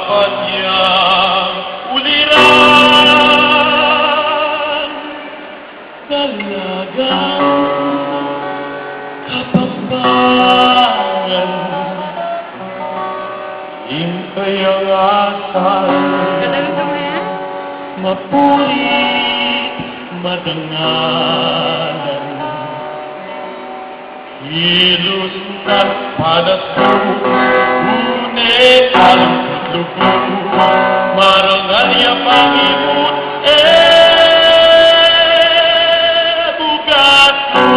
dapat niyang uliran. Dalagang kapampangan, hintay ang asal, mapuri, madangalan, kilos at panaso, ngunit ang lugo, marangal niya Panginoon, bukas mo,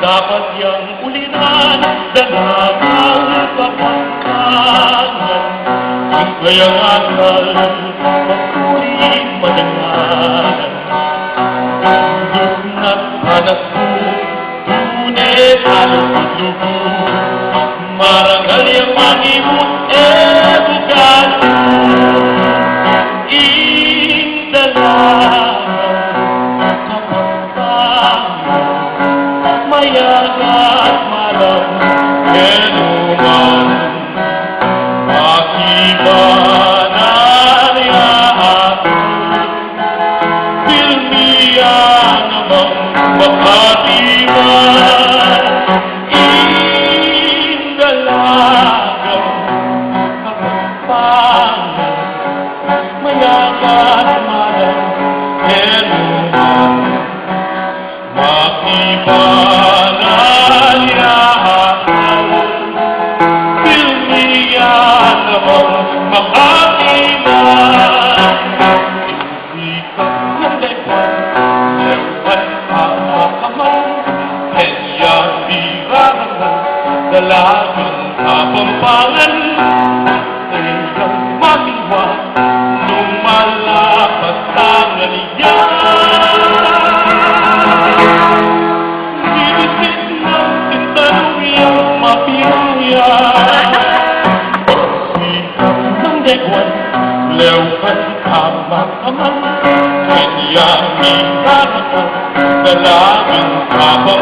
dapat niyang uliran, dalagang kapampangan, hintay ang asal, mapuri, madangalan, kilos at panaso, ngunit ang lugo, marangal niya Panginoon, bukas mo, indalagang kapampangan, mayagat malang kenuman, akibanan niya ako, pilmiya namang makatiman, indalagang kapampangan, mayagat malang kenuman, makibanan niya ako, pilmiya namang makatiman, sikat ng daigpan, lewat pamakamang, kanya birahan, dalagang kapampangan, iyang matiwa, lumalapat ang aliyan. Sinisit ng tintanong iyang mapinuyan, sikat ng daigpan, lewat pamakamang, kanya birahan, dalagang kapampangan,